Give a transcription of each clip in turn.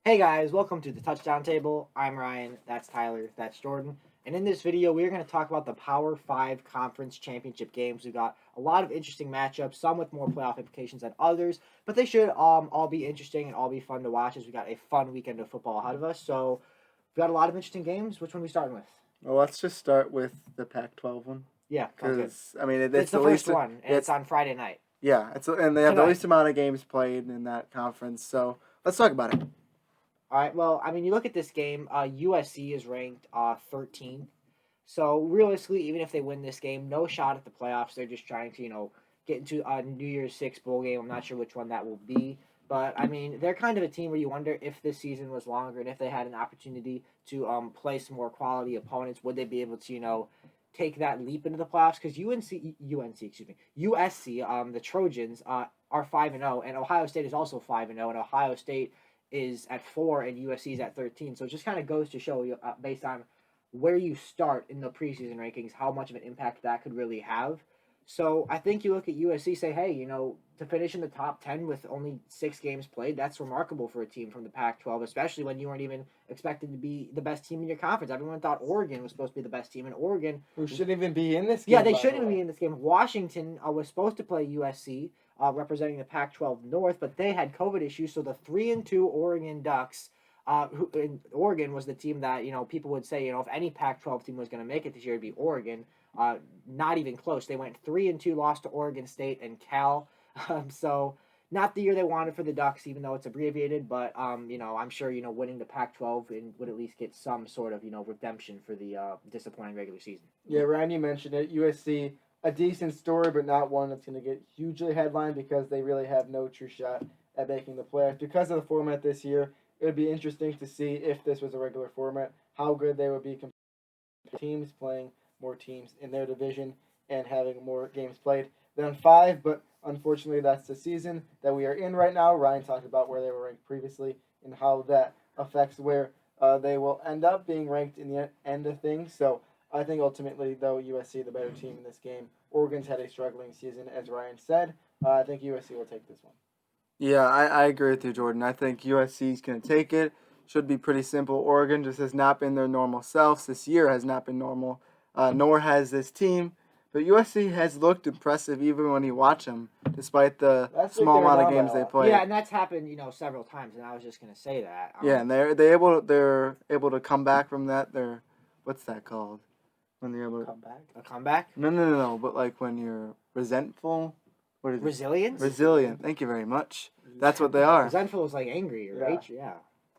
Hey guys, welcome to the Touchdown Table. I'm Ryan, that's Tyler, that's Jordan. And in this video, we're going to talk about the Power 5 Conference Championship games. We've got a lot of interesting matchups, some with more playoff implications than others, but they should all be interesting and all be fun to watch as we got a fun weekend of football ahead of us. So we've got a lot of interesting games. Which one are we starting with? Well, let's just start with the Pac-12 one Yeah, sounds good. because I mean It's it's the the first least. one, and it's It's on Friday night. and they have the Tonight. least amount of games played in that conference. So let's talk about it. All right, well, I mean, you look at this game, USC is ranked 13th. So realistically, even if they win this game, no shot at the playoffs. They're just trying to, get into a New Year's Six bowl game. I'm not sure which one that will be, but I mean, they're kind of a team where you wonder if this season was longer and if they had an opportunity to play some more quality opponents, would they be able to, take that leap into the playoffs? Because USC, the Trojans are 5-0, and Ohio State is also 5-0, and Ohio State is at 4 and USC is at 13. So it just kind of goes to show you, based on where you start in the preseason rankings, how much of an impact that could really have. So I think you look at USC, say, hey, to finish in the top 10 with only 6 games played, that's remarkable for a team from the Pac-12, especially when you weren't even expected to be the best team in your conference. Everyone thought Oregon was supposed to be the best team, and Oregon, Who shouldn't even be in this game? yeah, they shouldn't even be in this game. Washington was supposed to play USC, representing the Pac-12 North, but they had COVID issues, so the 3-2 Oregon Ducks, who in Oregon was the team that people would say if any Pac-12 team was going to make it this year, it'd be Oregon. Not even close. They went 3-2, lost to Oregon State and Cal. So not the year they wanted for the Ducks, even though it's abbreviated. But I'm sure winning the Pac-12 would at least get some sort of redemption for the disappointing regular season. Yeah, Ryan, you mentioned it. USC, a decent story, but not one that's going to get hugely headlined because they really have no true shot at making the playoffs. Because of the format this year, it would be interesting to see if this was a regular format, how good they would be compared to teams playing more teams in their division and having more games played than 5. But unfortunately, that's the season that we are in right now. Ryan talked about where they were ranked previously and how that affects where they will end up being ranked in the end of things. So I think ultimately, though, USC the better team in this game. Oregon's had a struggling season, as Ryan said. I think USC will take this one. Yeah, I agree with you, Jordan. I think USC is going to take it. Should be pretty simple. Oregon just has not been their normal selves. This year has not been normal, nor has this team. But USC has looked impressive even when you watch them, despite the Last week small they were amount of down by games a they lot. played. Yeah, and that's happened, several times, and I was just gonna say that. Yeah, and they're able to come back from that. They're what's that called? When they're able to Come back. A comeback, no. But like when you're resentful, what is it? resilience. Resilient. Thank you very much. That's what they are. Resentful is like angry, right? Yeah,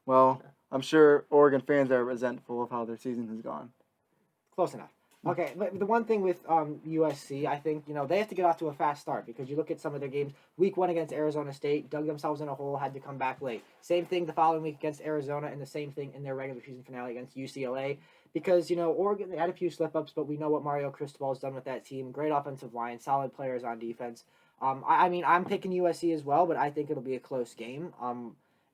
Well, I'm sure Oregon fans are resentful of how their season has gone. close enough. Okay, but the one thing with USC, I think they have to get off to a fast start because you look at some of their games. Week 1 against Arizona State, dug themselves in a hole, had to come back late. Same thing the following week against Arizona, and the same thing in their regular season finale against UCLA. Because Oregon, they had a few slip ups, but we know what Mario Cristobal has done with that team. Great offensive line, solid players on defense. I mean, I'm picking USC as well, but I think it'll be a close game.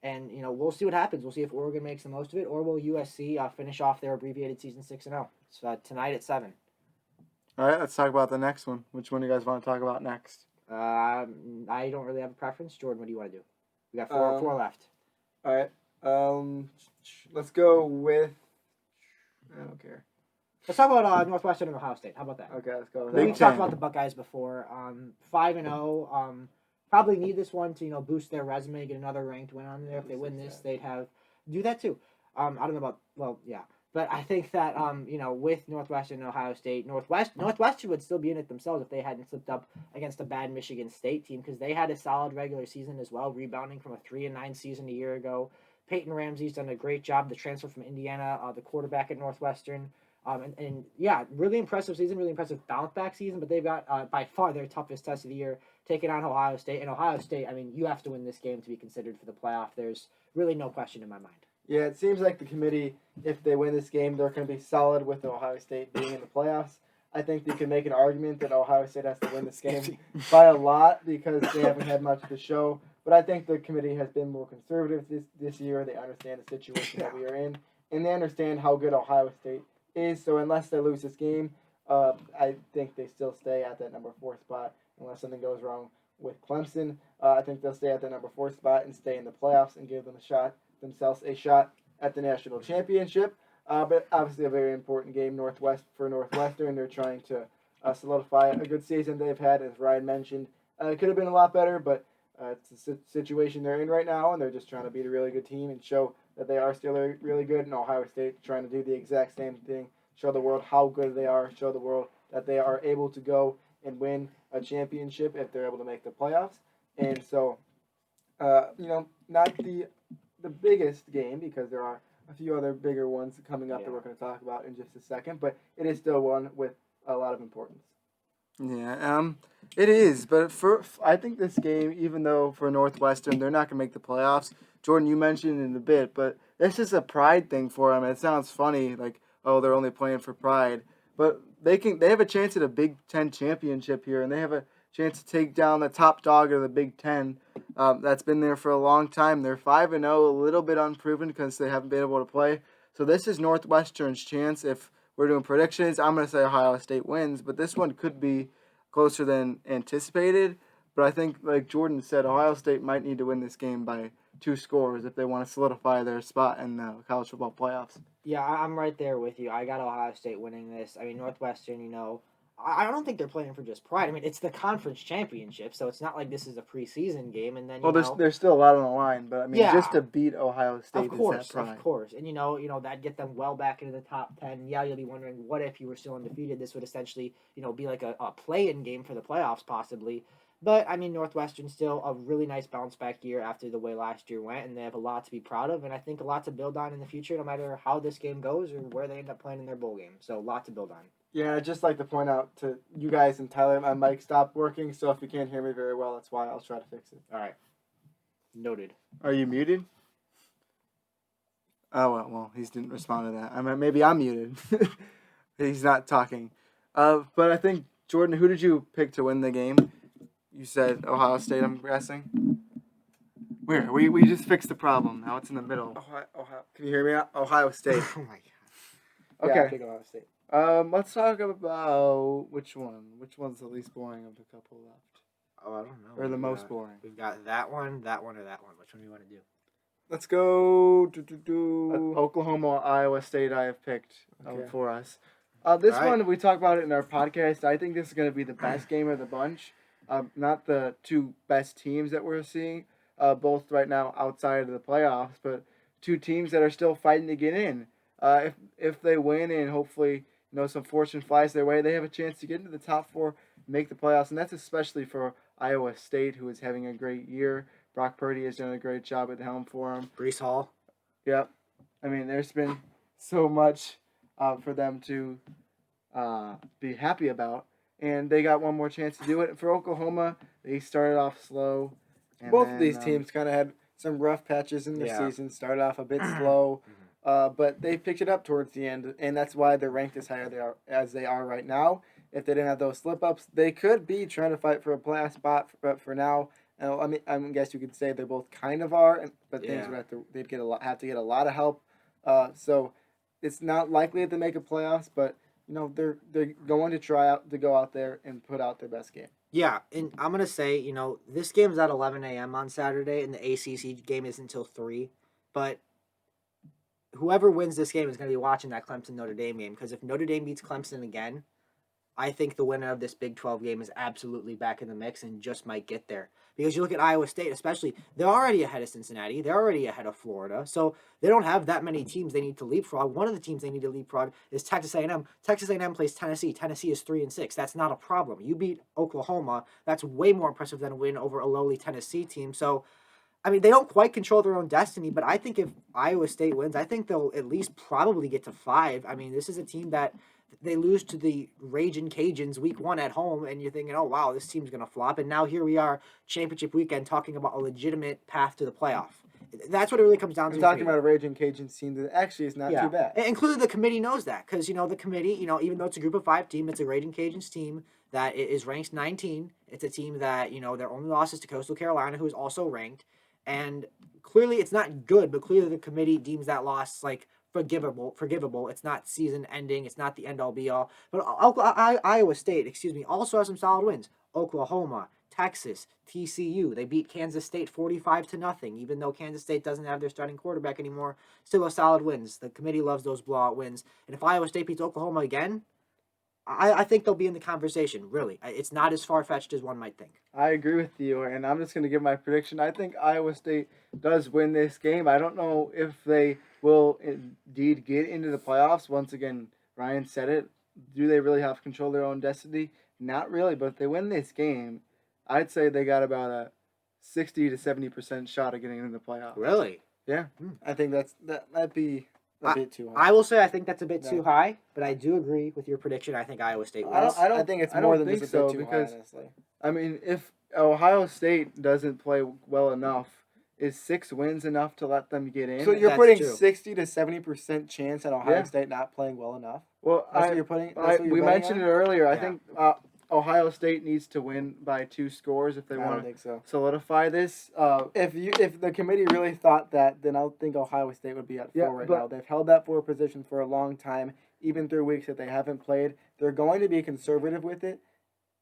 And we'll see what happens. We'll see if Oregon makes the most of it, or will USC finish off their abbreviated season 6-0. It's tonight at 7. All right, let's talk about the next one. Which one do you guys want to talk about next? I don't really have a preference. Jordan, what do you want to do? We got four left. All right. Let's go with. I don't care. Let's talk about Northwestern and Ohio State. How about that? Okay, let's go. With Big We that talked Ten. about the Buckeyes before. 5-0. Probably need this one to boost their resume, get another ranked win on there. If they win this, they'd have do that too. I don't know about but I think that with Northwestern and Ohio State, Northwestern would still be in it themselves if they hadn't slipped up against a bad Michigan State team because they had a solid regular season as well, rebounding from a 3-9 season a year ago. Peyton Ramsey's done a great job. The transfer from Indiana, the quarterback at Northwestern. And yeah, really impressive season, really impressive bounce back season. But they've got by far their toughest test of the year, taking on Ohio State. And Ohio State, I mean, you have to win this game to be considered for the playoff. There's really no question in my mind. Yeah, it seems like the committee, if they win this game, they're going to be solid with Ohio State being in the playoffs. I think you can make an argument that Ohio State has to win this game by a lot because they haven't had much to show. But I think the committee has been more conservative this year. They understand the situation that we are in, and they understand how good Ohio State is. So unless they lose this game, I think they still stay at that number 4 spot unless something goes wrong with Clemson. I think they'll stay at the number 4 spot and stay in the playoffs and give them a shot themselves a shot at the national championship. But obviously a very important game Northwestern. They're trying to solidify a good season they've had, as Ryan mentioned. It could have been a lot better, but it's a situation they're in right now, and they're just trying to beat a really good team and show that they are still really good. And Ohio State trying to do the exact same thing, show the world how good they are, show the world that they are able to go and win a championship if they're able to make the playoffs. And so, not the biggest game, because there are a few other bigger ones coming up that we're going to talk about in just a second, but it is still one with a lot of importance. Yeah, it is. But I think this game, even though for Northwestern they're not gonna make the playoffs, Jordan, you mentioned it in a bit, but it's just a pride thing for them. It sounds funny, like, oh, they're only playing for pride, but they have a chance at a Big Ten championship here, and they have a chance to take down the top dog of the Big Ten. That's been there for a long time. They're 5-0, a little bit unproven because they haven't been able to play. So this is Northwestern's chance. If we're doing predictions, I'm going to say Ohio State wins, but this one could be closer than anticipated. But I think, like Jordan said, Ohio State might need to win this game by 2 scores if they want to solidify their spot in the college football playoffs. Yeah, I'm right there with you. I got Ohio State winning this. I mean, Northwestern, I don't think they're playing for just pride. I mean, it's the conference championship, so it's not like this is a preseason game. And then there's still a lot on the line, but I mean, Yeah. just to beat Ohio State, of course, is that pride. of course, and that'd get them well back into the top 10. Yeah, you'll be wondering, what if you were still undefeated? This would essentially, be like a play-in game for the playoffs, possibly. But I mean, Northwestern still a really nice bounce back year after the way last year went, and they have a lot to be proud of, and I think a lot to build on in the future, no matter how this game goes or where they end up playing in their bowl game. So, a lot to build on. Yeah, I'd just like to point out to you guys and Tyler, my mic stopped working, so if you can't hear me very well, that's why. I'll try to fix it. All right, noted. Are you muted? Oh, well, he didn't respond to that. I mean, maybe I'm muted. He's not talking. But I think, Jordan, who did you pick to win the game? You said Ohio State, I'm guessing. Where? We just fixed the problem. Now it's in the middle. Ohio. Can you hear me? Ohio State. Oh my god. Yeah, I Okay. pick Ohio State. Let's talk about which one. Which one's the least boring of the couple left? Oh, I don't know. Or the most boring? We've got that one, or that one. Which one do you want to do? Let's go Oklahoma, Iowa State. I have picked Okay. for us. This All right. one, we talked about it in our podcast. I think this is going to be the best game of the bunch. Not the 2 best teams that we're seeing, both right now outside of the playoffs, but 2 teams that are still fighting to get in. If they win and hopefully some fortune flies their way, they have a chance to get into the top 4, make the playoffs, and that's especially for Iowa State, who is having a great year. Brock Purdy has done a great job at the helm for them. Brees Hall. Yep. I mean, there's been so much for them to be happy about. And they got one more chance to do it. For Oklahoma, they started off slow. And Both then, of these teams kind of had some rough patches in the Yeah. season, started off a bit slow, but they picked it up towards the end, and that's why they're ranked as high as they are right now. If they didn't have those slip-ups, they could be trying to fight for a playoff spot, but for now, I guess you could say they both kind of are, but things Yeah. would have to get a lot of help. So it's not likely that they make a playoffs, but they're going to to go out there and put out their best game. Yeah, and I'm gonna say, this game's at 11 a.m. on Saturday, and the ACC game is until 3. But whoever wins this game is gonna be watching that Clemson Notre Dame game, because if Notre Dame beats Clemson again, I think the winner of this Big 12 game is absolutely back in the mix and just might get there. Because you look at Iowa State, especially, they're already ahead of Cincinnati. They're already ahead of Florida. So they don't have that many teams they need to leapfrog. One of the teams they need to leapfrog is Texas A&M. Texas A&M plays Tennessee. Tennessee is 3-6. That's not a problem. You beat Oklahoma. That's way more impressive than a win over a lowly Tennessee team. So, I mean, they don't quite control their own destiny, but I think if Iowa State wins, I think they'll at least probably get to 5. I mean, this is a team that they lose to the Ragin' Cajuns week 1 at home, and you're thinking, oh, wow, this team's going to flop. And now here we are, championship weekend, talking about a legitimate path to the playoff. That's what it really comes down to. I'm talking about a Raging Cajun team that actually is not too bad. And including the committee knows that, because, the committee, even though it's a group of 5 team, it's a Raging Cajuns team that is ranked 19. It's a team that, their only loss is to Coastal Carolina, who is also ranked. And clearly it's not good, but clearly the committee deems that loss, like, forgivable. It's not season ending. It's not the end all be all. But Iowa State, also has some solid wins. Oklahoma, Texas, TCU. They beat Kansas State 45-0, even though Kansas State doesn't have their starting quarterback anymore. Still a solid wins. The committee loves those blowout wins. And if Iowa State beats Oklahoma again, I think they'll be in the conversation, really. It's not as far-fetched as one might think. I agree with you, and I'm just going to give my prediction. I think Iowa State does win this game. I don't know if they will indeed get into the playoffs. Once again, Ryan said it. Do they really have control of their own destiny? Not really, but if they win this game, I'd say they got about a 60 to 70% shot of getting into the playoffs. Really? Yeah. I think that'd be a bit too high. I will say I think that's a bit No. too high, but I do agree with your prediction. I think Iowa State wins. I think it's I more don't than think just a bit so, too because- high, honestly. I mean, if Ohio State doesn't play well enough, is 6 wins enough to let them get in? So you're That's putting true. 60 to 70% chance at Ohio Yeah. State not playing well enough. Well, That's what you're putting. That's what you're we betting mentioned on? it earlier. I Yeah. think Ohio State needs to win by 2 scores if they I don't want to think so. solidify this. If the committee really thought that, then I think Ohio State would be at 4 Yeah, right but- now. They've held that 4 position for a long time, even through weeks that they haven't played. They're going to be conservative with it,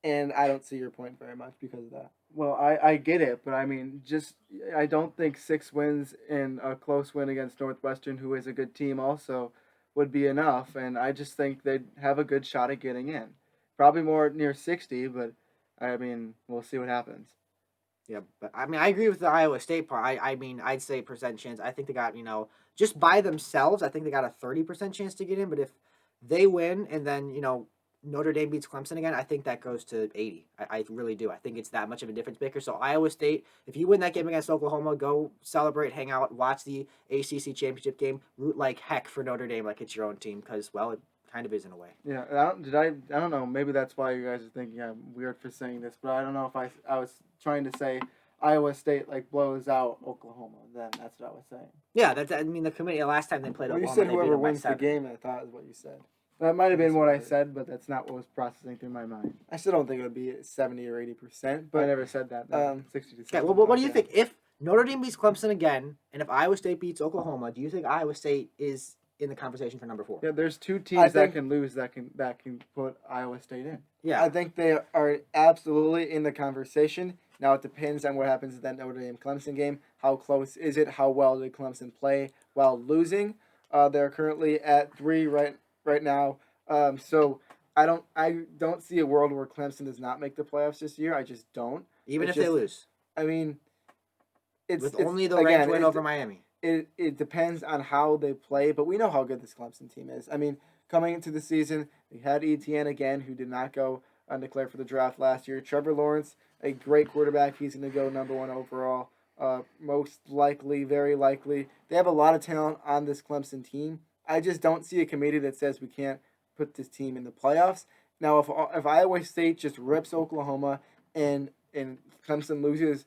and I don't see your point very much because of that. Well, I get it, but I mean, I don't think 6 wins and a close win against Northwestern, who is a good team also, would be enough. And I just think they'd have a good shot at getting in. Probably more near 60, but I mean, we'll see what happens. Yeah, but I mean, I agree with the Iowa State part. I mean, I'd say percent chance. I think they got, just by themselves, I think they got a 30% chance to get in. But if they win and then, Notre Dame beats Clemson again, I think that goes to 80. I really do. I think it's that much of a difference maker. So Iowa State, if you win that game against Oklahoma, go celebrate, hang out, watch the ACC championship game, root like heck for Notre Dame like it's your own team because, well, it kind of is in a way. Yeah, and I don't know. Maybe that's why you guys are thinking I'm weird for saying this, but I don't know if I was trying to say Iowa State blows out Oklahoma. Then that's what I was saying. Yeah, I mean, the committee, last time they played Well, you Oklahoma, said they beat whoever them by wins the 7. game, I thought is what you said. That might have been That's what I weird. said, but that's not what was processing through my mind. I still don't think it would be 70 or 80%. I But never said that. 60 to 70. Okay, well, what do you Okay. think? If Notre Dame beats Clemson again, and if Iowa State beats Oklahoma, do you think Iowa State is in the conversation for number 4? Yeah, there's 2 I teams that think- can lose that can put Iowa State in. Yeah. I think they are absolutely in the conversation. Now it depends on what happens in that Notre Dame Clemson game. How close is it? How well did Clemson play while losing? They're currently at 3 right now. So I don't see a world where Clemson does not make the playoffs this year. I just don't. Even it's if they just- lose. I mean, it's Only the again, ranked win it- over Miami. It depends on how they play, but we know how good this Clemson team is. I mean, coming into the season, they had Etienne again, who did not go undeclared for the draft last year. Trevor Lawrence, a great quarterback. He's going to go number 1 overall. Most likely, very likely. They have a lot of talent on this Clemson team. I just don't see a committee that says we can't put this team in the playoffs. Now, if Iowa State just rips Oklahoma and Clemson loses,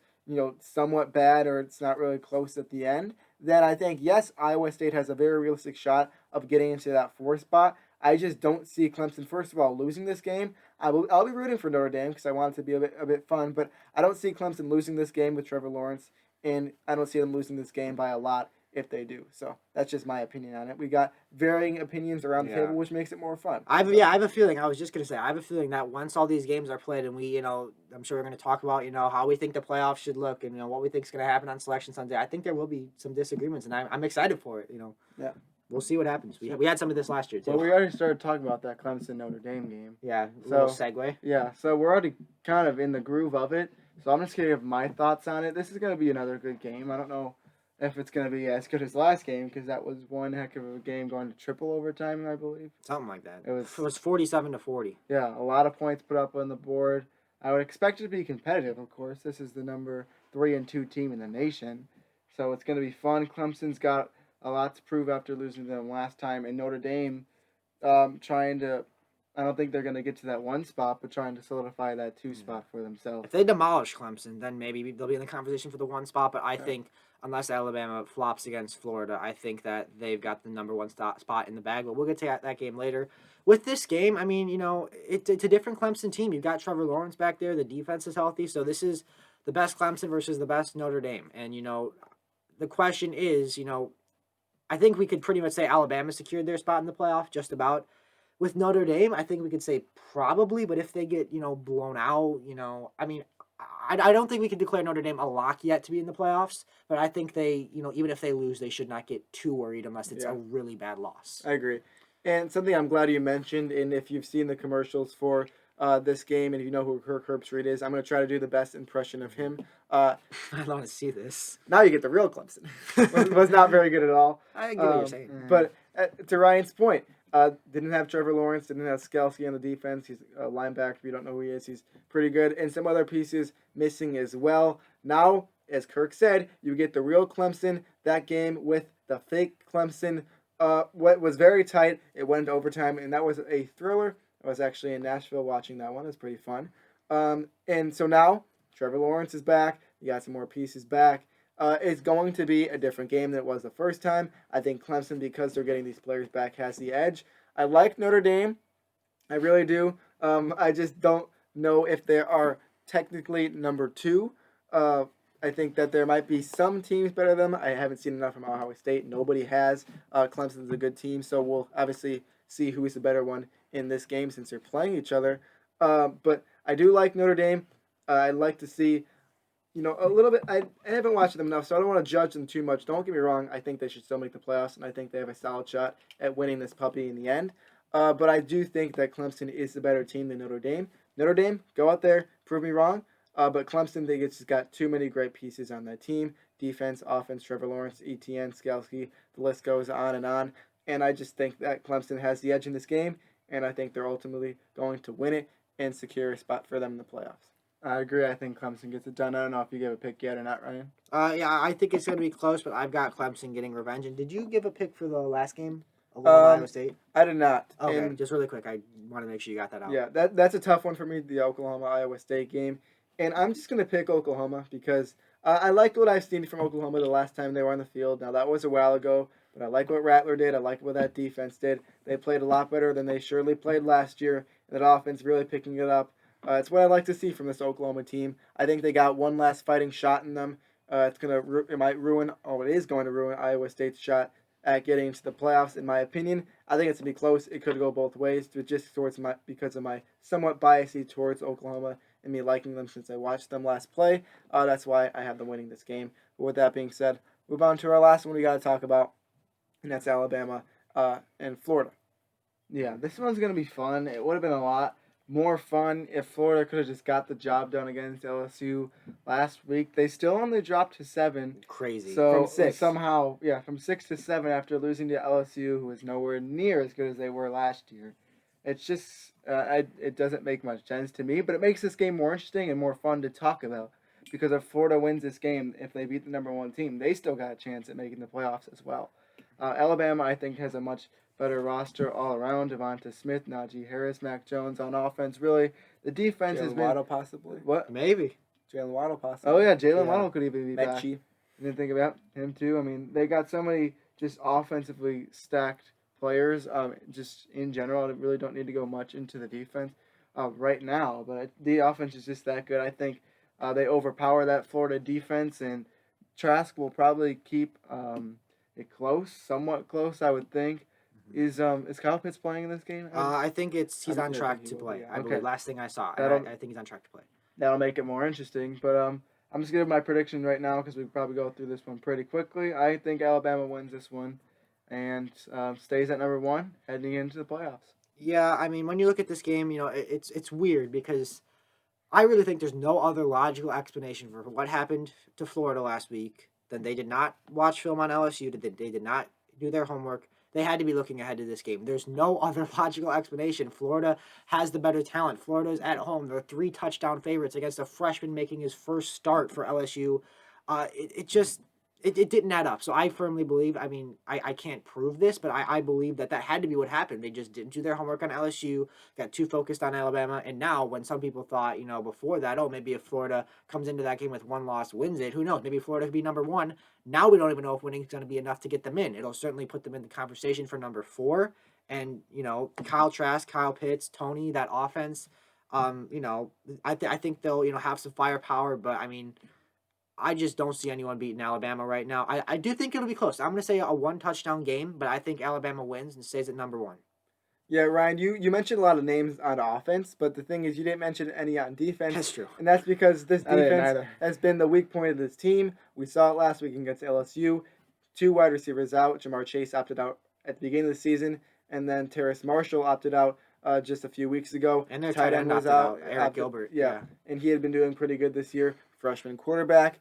somewhat bad or it's not really close at the end, then I think, yes, Iowa State has a very realistic shot of getting into that 4th spot. I just don't see Clemson, first of all, losing this game. I'll be rooting for Notre Dame because I want it to be a bit fun, but I don't see Clemson losing this game with Trevor Lawrence, and I don't see them losing this game by a lot if they do. So that's just my opinion on it. We got varying opinions around the Yeah. table, which makes it more fun. I have a feeling. I was just gonna say I have a feeling that once all these games are played and we, I'm sure we're gonna talk about, how we think the playoffs should look and what we think is gonna happen on Selection Sunday. I think there will be some disagreements, and I'm excited for it. Yeah. We'll see what happens. We had some of this last year too. Well, we already started talking about that Clemson Notre Dame game. Yeah. So- Little segue. Yeah, so we're already kind of in the groove of it. So I'm just gonna give my thoughts on it. This is gonna be another good game. I don't know if it's gonna be as good as last game because that was one heck of a game going to triple overtime, I believe. Something like that. It was- 47-40. Yeah, a lot of points put up on the board. I would expect it to be competitive, of course. This is the number 3 and 2 team in the nation, so it's gonna be fun. Clemson's got a lot to prove after losing to them last time, and Notre Dame trying to. I don't think they're going to get to that 1 spot, but trying to solidify that 2 spot for themselves. If they demolish Clemson, then maybe they'll be in the conversation for the 1 spot. But I think unless Alabama flops against Florida, I think that they've got the number 1 spot in the bag. But we'll get to that game later. With this game, I mean, it's a different Clemson team. You've got Trevor Lawrence back there. The defense is healthy. So this is the best Clemson versus the best Notre Dame. And, the question is, I think we could pretty much say Alabama secured their spot in the playoff just about. With Notre Dame, I think we could say probably, but if they get, blown out, I mean, I don't think we can declare Notre Dame a lock yet to be in the playoffs, but I think they, even if they lose, they should not get too worried unless it's a really bad loss. I agree. And something I'm glad you mentioned, and if you've seen the commercials for this game, and if you know who Kirk Herbstreit is, I'm going to try to do the best impression of him. I want to see this. Now you get the real Clemson. was not very good at all. I get what you're saying. But to Ryan's point, didn't have Trevor Lawrence, didn't have Skalski on the defense. He's a linebacker. If you don't know who he is, he's pretty good. And some other pieces missing as well. Now, as Kirk said, you get the real Clemson. That game with the fake Clemson. What was very tight. It went into overtime, and that was a thriller. I was actually in Nashville watching that one. It was pretty fun. And so now Trevor Lawrence is back. You got some more pieces back. It's going to be a different game than it was the first time. I think Clemson, because they're getting these players back, has the edge. I like Notre Dame. I really do. I just don't know if they are technically number 2. I think that there might be some teams better than them. I haven't seen enough from Ohio State. Nobody has. Clemson's a good team, so we'll obviously see who is the better one in this game since they're playing each other. But I do like Notre Dame. I'd like to see, a little bit. I haven't watched them enough, so I don't want to judge them too much. Don't get me wrong. I think they should still make the playoffs, and I think they have a solid shot at winning this puppy in the end. But I do think that Clemson is the better team than Notre Dame. Notre Dame, go out there, prove me wrong. But Clemson, they just got too many great pieces on that team. Defense, offense, Trevor Lawrence, Etienne, Skalski, the list goes on. And I just think that Clemson has the edge in this game, and I think they're ultimately going to win it and secure a spot for them in the playoffs. I agree. I think Clemson gets it done. I don't know if you gave a pick yet or not, Ryan. Yeah, I think it's going to be close, but I've got Clemson getting revenge. And did you give a pick for the last game? Ohio State? I did not. Okay, and just really quick. I want to make sure you got that out. Yeah, that's a tough one for me, the Oklahoma-Iowa State game. And I'm just going to pick Oklahoma because I liked what I've seen from Oklahoma the last time they were on the field. Now, that was a while ago, but I like what Rattler did. I like what that defense did. They played a lot better than they surely played last year, and that offense really picking it up. It's what I like to see from this Oklahoma team. I think they got one last fighting shot in them. It is going to ruin Iowa State's shot at getting into the playoffs, in my opinion. I think it's going to be close. It could go both ways, but just because of my somewhat bias towards Oklahoma and me liking them since I watched them last play. That's why I have them winning this game. But with that being said, move on to our last one we got to talk about, and that's Alabama and Florida. Yeah, this one's going to be fun. It would have been a lot more fun if Florida could have just got the job done against LSU last week. They still only dropped to 7. Crazy. So From 6. somehow, from 6 to 7 after losing to LSU, who is nowhere near as good as they were last year. It's just, it doesn't make much sense to me, but it makes this game more interesting and more fun to talk about. Because if Florida wins this game, if they beat the number 1 team, they still got a chance at making the playoffs as well. Alabama, I think, has a much better roster all around. Devonta Smith, Najee Harris, Mac Jones on offense. Really, the defense has Jalen been... Waddle possibly. What? Maybe. Jalen Waddle possibly. Oh, yeah, Jalen Waddle could even be back. Mechie. I didn't think about him, too. I mean, they got so many just offensively stacked players. Just in general, I really don't need to go much into the defense right now, but the offense is just that good. I think they overpower that Florida defense, and Trask will probably keep it close, somewhat close, I would think. Is Kyle Pitts playing in this game? I think he's on track to will play. be, I okay. believe last thing I saw. I think he's on track to play. That'll make it more interesting, but I'm just giving my prediction right now because we probably go through this one pretty quickly. I think Alabama wins this one and stays at number 1 heading into the playoffs. Yeah, I mean, when you look at this game, it's weird because I really think there's no other logical explanation for what happened to Florida last week than they did not watch film on LSU, that they did not do their homework. They had to be looking ahead to this game. There's no other logical explanation. Florida has the better talent. Florida's at home. They're 3 touchdown favorites against a freshman making his first start for LSU. It didn't add up. So I firmly believe, I can't prove this, but I believe that had to be what happened. They just didn't do their homework on LSU, got too focused on Alabama, and now when some people thought, before that, maybe if Florida comes into that game with 1 loss, wins it, who knows? Maybe Florida could be number 1. Now we don't even know if winning is going to be enough to get them in. It'll certainly put them in the conversation for number 4. And, Kyle Trask, Kyle Pitts, Tony, that offense, I think they'll, have some firepower, but, I just don't see anyone beating Alabama right now. I do think it'll be close. I'm going to say a 1 touchdown game, but I think Alabama wins and stays at number 1. Yeah, Ryan, you mentioned a lot of names on offense, but the thing is you didn't mention any on defense. That's true. And that's because this I didn't defense either. has been the weak point of this team. We saw it last week against LSU. 2 wide receivers out. Jamar Chase opted out at the beginning of the season, and then Terrace Marshall opted out just a few weeks ago. And their tight end was opted out, Eric opted- Gilbert. Yeah, and he had been doing pretty good this year. Freshman quarterback,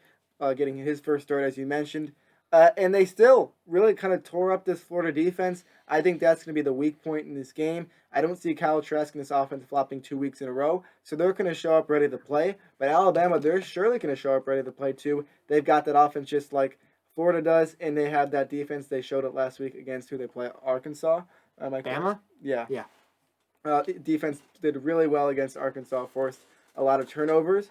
getting his first start, as you mentioned. And they still really kind of tore up this Florida defense. I think that's going to be the weak point in this game. I don't see Kyle Trask and this offense flopping 2 weeks in a row, so they're going to show up ready to play. But Alabama, they're surely going to show up ready to play too. They've got that offense just like Florida does, and they have that defense. They showed it last week against who they play, Arkansas. Bama? Yeah. Yeah. Defense did really well against Arkansas, forced a lot of turnovers.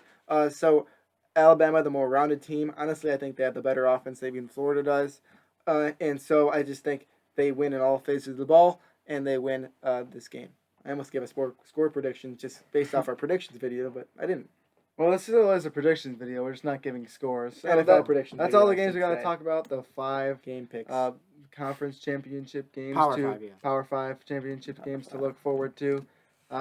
So Alabama, the more rounded team, honestly, I think they have the better offense than even Florida does. And so I just think they win in all phases of the ball, and they win this game. I almost gave a score prediction just based off our predictions video, but I didn't. Well, this still is a predictions video. We're just not giving scores. NFL predictions. That's video, all the I games should we got to say. talk about. The 5 Game picks. conference championship games. Power to 5, yeah. Power 5 championship Power games 5. to look forward to.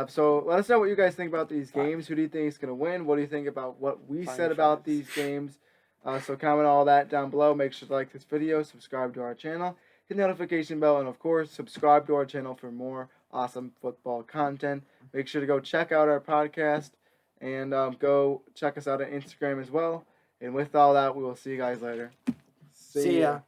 So let us know what you guys think about these 5. games. Who do you think is going to win? What do you think about what we Final said about fives. these games? So comment all that down below. Make sure to like this video, subscribe to our channel, hit the notification bell, and of course, subscribe to our channel for more awesome football content. Make sure to go check out our podcast and go check us out on Instagram as well. And with all that, we will see you guys later. See ya.